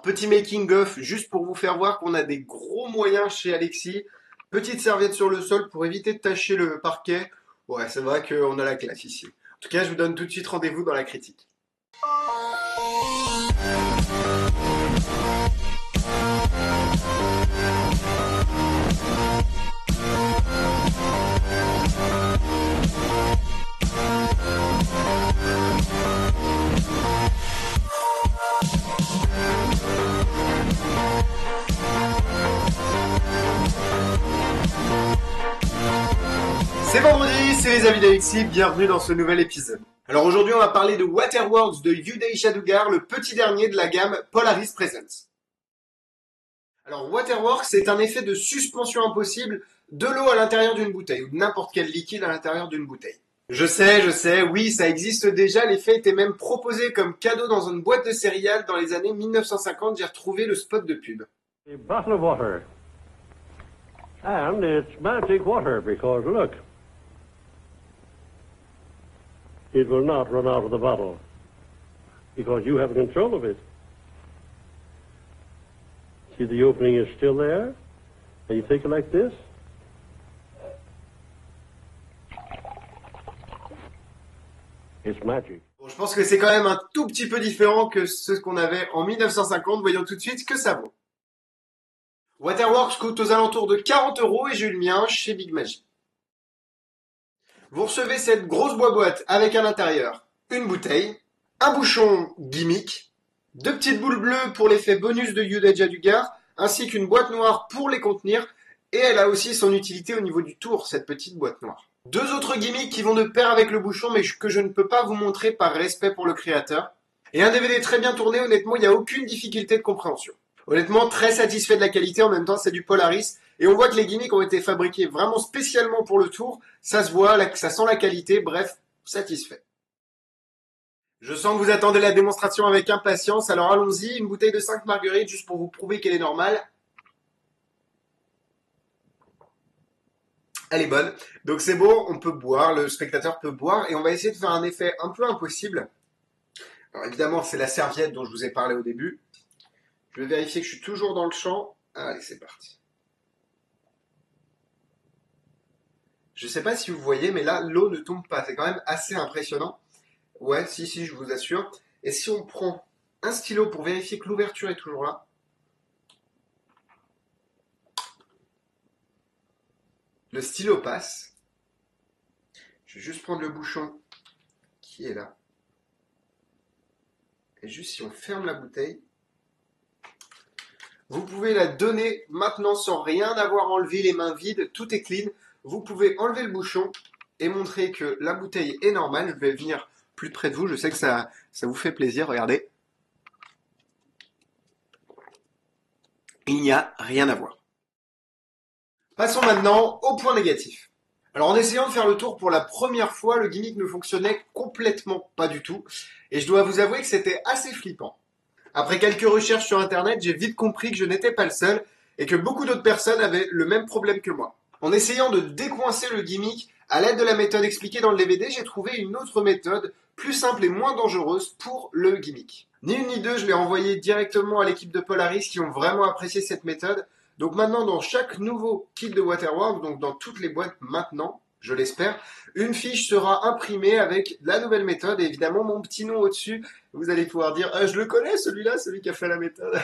Alors, petit making-of, juste pour vous faire voir qu'on a des gros moyens chez Alexis. Petite serviette sur le sol pour éviter de tacher le parquet. Ouais, c'est vrai qu'on a la classe ici. En tout cas, je vous donne tout de suite rendez-vous dans la critique. C'est vendredi, c'est les amis d'Alexis, bienvenue dans ce nouvel épisode. Alors aujourd'hui on va parler de Waterworks de Uday Shadugar, le petit dernier de la gamme Polaris Presents. Alors Waterworks c'est un effet de suspension impossible de l'eau à l'intérieur d'une bouteille, ou de n'importe quel liquide à l'intérieur d'une bouteille. Je sais, oui, ça existe déjà, l'effet était même proposé comme cadeau dans une boîte de céréales dans les années 1950, j'ai retrouvé le spot de pub. A bottle of water. And it's magic water because look. It will not run out of the bottle because you have control of it. See, the opening is still there, and you take it like this. It's magic. Bon, je pense que c'est quand même un tout petit peu différent que ce qu'on avait en 1950, voyons tout de suite ce que ça vaut. Waterworks coûte aux alentours de 40 € et j'ai eu le mien chez Big Magic. Vous recevez cette grosse boîte avec à l'intérieur une bouteille, un bouchon gimmick, deux petites boules bleues pour l'effet bonus de Uday Shadugar, ainsi qu'une boîte noire pour les contenir, et elle a aussi son utilité au niveau du tour, cette petite boîte noire. Deux autres gimmicks qui vont de pair avec le bouchon, mais que je ne peux pas vous montrer par respect pour le créateur. Et un DVD très bien tourné, honnêtement, il n'y a aucune difficulté de compréhension. Honnêtement, très satisfait de la qualité, en même temps c'est du Polaris, et on voit que les gimmicks ont été fabriqués vraiment spécialement pour le tour, ça se voit, ça sent la qualité, bref, satisfait. Je sens que vous attendez la démonstration avec impatience, alors allons-y, une bouteille de 5 marguerites juste pour vous prouver qu'elle est normale. Elle est bonne, donc c'est bon, on peut boire, le spectateur peut boire, et on va essayer de faire un effet un peu impossible. Alors évidemment, c'est la serviette dont je vous ai parlé au début. Je vais vérifier que je suis toujours dans le champ. Allez, c'est parti. Je sais pas si vous voyez, mais là, l'eau ne tombe pas. C'est quand même assez impressionnant. Ouais, si, je vous assure. Et si on prend un stylo pour vérifier que l'ouverture est toujours là. Le stylo passe. Je vais juste prendre le bouchon qui est là. Et juste si on ferme la bouteille, vous pouvez la donner maintenant sans rien avoir enlevé, les mains vides, tout est clean. Vous pouvez enlever le bouchon et montrer que la bouteille est normale. Je vais venir plus près de vous, je sais que ça vous fait plaisir, regardez. Il n'y a rien à voir. Passons maintenant au point négatif. Alors en essayant de faire le tour pour la première fois, le gimmick ne fonctionnait complètement pas du tout. Et je dois vous avouer que c'était assez flippant. Après quelques recherches sur internet, j'ai vite compris que je n'étais pas le seul et que beaucoup d'autres personnes avaient le même problème que moi. En essayant de décoincer le gimmick à l'aide de la méthode expliquée dans le DVD, j'ai trouvé une autre méthode plus simple et moins dangereuse pour le gimmick. Ni une ni deux, je l'ai envoyé directement à l'équipe de Polaris qui ont vraiment apprécié cette méthode. Donc maintenant, dans chaque nouveau kit de Waterworks, donc dans toutes les boîtes maintenant, je l'espère, une fiche sera imprimée avec la nouvelle méthode et évidemment mon petit nom au-dessus. Vous allez pouvoir dire je le connais celui-là, celui qui a fait la méthode.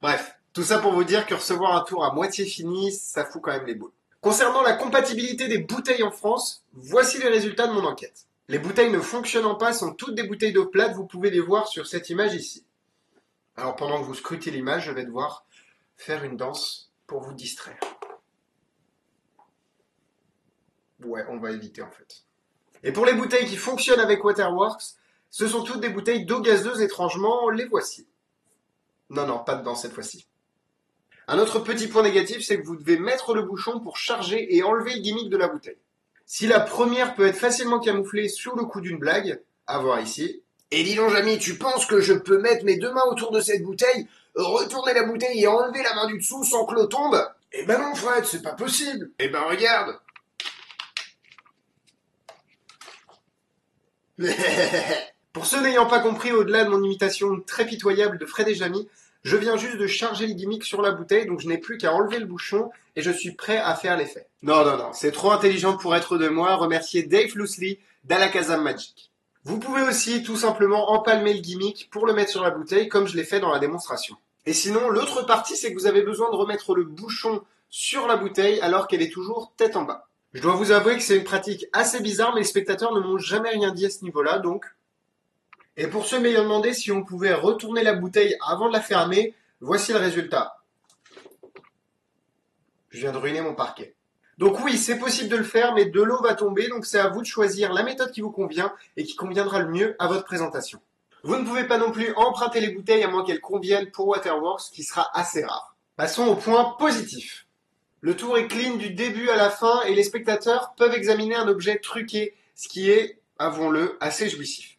Bref, tout ça pour vous dire que recevoir un tour à moitié fini, ça fout quand même les boules. Concernant la compatibilité des bouteilles en France, voici les résultats de mon enquête. Les bouteilles ne fonctionnant pas sont toutes des bouteilles d'eau plate, vous pouvez les voir sur cette image ici. Alors pendant que vous scrutez l'image, je vais devoir faire une danse pour vous distraire. Ouais, on va éviter en fait. Et pour les bouteilles qui fonctionnent avec Waterworks, ce sont toutes des bouteilles d'eau gazeuse, étrangement, les voici. Non, pas dedans cette fois-ci. Un autre petit point négatif, c'est que vous devez mettre le bouchon pour charger et enlever le gimmick de la bouteille. Si la première peut être facilement camouflée sous le coup d'une blague, à voir ici. Et dis donc Jamy, tu penses que je peux mettre mes deux mains autour de cette bouteille, retourner la bouteille et enlever la main du dessous sans que l'eau tombe? Eh ben non Fred, c'est pas possible. Eh ben regarde. Pour ceux n'ayant pas compris, au-delà de mon imitation très pitoyable de Fred et Jamy, je viens juste de charger les gimmicks sur la bouteille, donc je n'ai plus qu'à enlever le bouchon et je suis prêt à faire l'effet. Non, c'est trop intelligent pour être de moi. Remerciez Dave Loosely d'Alakazam Magic. Vous pouvez aussi tout simplement empalmer le gimmick pour le mettre sur la bouteille comme je l'ai fait dans la démonstration. Et sinon, l'autre partie, c'est que vous avez besoin de remettre le bouchon sur la bouteille alors qu'elle est toujours tête en bas. Je dois vous avouer que c'est une pratique assez bizarre, mais les spectateurs ne m'ont jamais rien dit à ce niveau-là, donc... Et pour ceux m'ayant demandé si on pouvait retourner la bouteille avant de la fermer, voici le résultat. Je viens de ruiner mon parquet. Donc oui, c'est possible de le faire, mais de l'eau va tomber, donc c'est à vous de choisir la méthode qui vous convient et qui conviendra le mieux à votre présentation. Vous ne pouvez pas non plus emprunter les bouteilles à moins qu'elles conviennent pour Waterworks, ce qui sera assez rare. Passons au point positif. Le tour est clean du début à la fin et les spectateurs peuvent examiner un objet truqué, ce qui est, avouons-le, assez jouissif.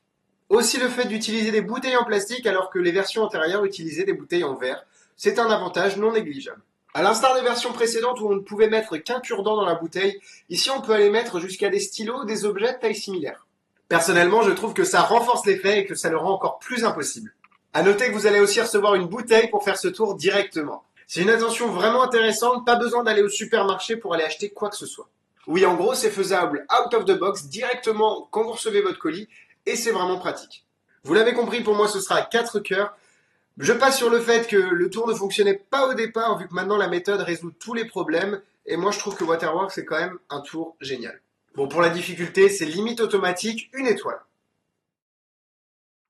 Aussi le fait d'utiliser des bouteilles en plastique alors que les versions antérieures utilisaient des bouteilles en verre, c'est un avantage non négligeable. À l'instar des versions précédentes où on ne pouvait mettre qu'un cure-dent dans la bouteille, ici on peut aller mettre jusqu'à des stylos ou des objets de taille similaire. Personnellement, je trouve que ça renforce l'effet et que ça le rend encore plus impossible. À noter que vous allez aussi recevoir une bouteille pour faire ce tour directement. C'est une attention vraiment intéressante, pas besoin d'aller au supermarché pour aller acheter quoi que ce soit. Oui, en gros, c'est faisable out of the box directement quand vous recevez votre colis et c'est vraiment pratique. Vous l'avez compris, pour moi ce sera 4 cœurs. Je passe sur le fait que le tour ne fonctionnait pas au départ vu que maintenant la méthode résout tous les problèmes et moi je trouve que Waterworks c'est quand même un tour génial. Bon, pour la difficulté, c'est limite automatique, 1 étoile.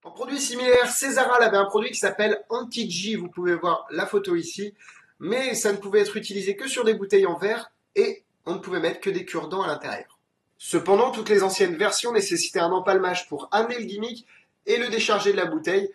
En produit similaire, Césaral avait un produit qui s'appelle Anti-G, vous pouvez voir la photo ici, mais ça ne pouvait être utilisé que sur des bouteilles en verre et on ne pouvait mettre que des cure-dents à l'intérieur. Cependant, toutes les anciennes versions nécessitaient un empalmage pour amener le gimmick et le décharger de la bouteille.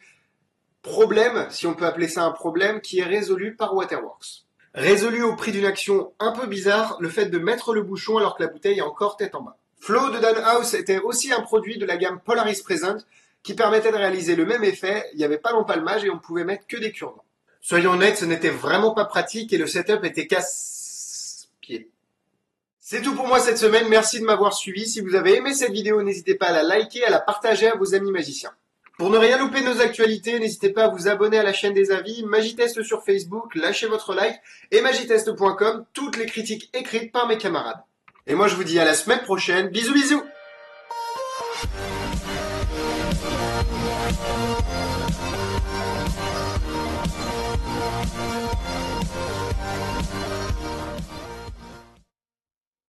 Problème, si on peut appeler ça un problème, qui est résolu par Waterworks. Résolu au prix d'une action un peu bizarre, le fait de mettre le bouchon alors que la bouteille est encore tête en bas. Flow de Dan House était aussi un produit de la gamme Polaris Present qui permettait de réaliser le même effet, il n'y avait pas d'empalmage et on ne pouvait mettre que des cure-dents. Soyons honnêtes, ce n'était vraiment pas pratique et le setup était casse-pied. C'est tout pour moi cette semaine, merci de m'avoir suivi. Si vous avez aimé cette vidéo, n'hésitez pas à la liker, à la partager à vos amis magiciens. Pour ne rien louper de nos actualités, n'hésitez pas à vous abonner à la chaîne des avis, Magitest sur Facebook, lâchez votre like, et magitest.com, toutes les critiques écrites par mes camarades. Et moi je vous dis à la semaine prochaine, bisous bisous!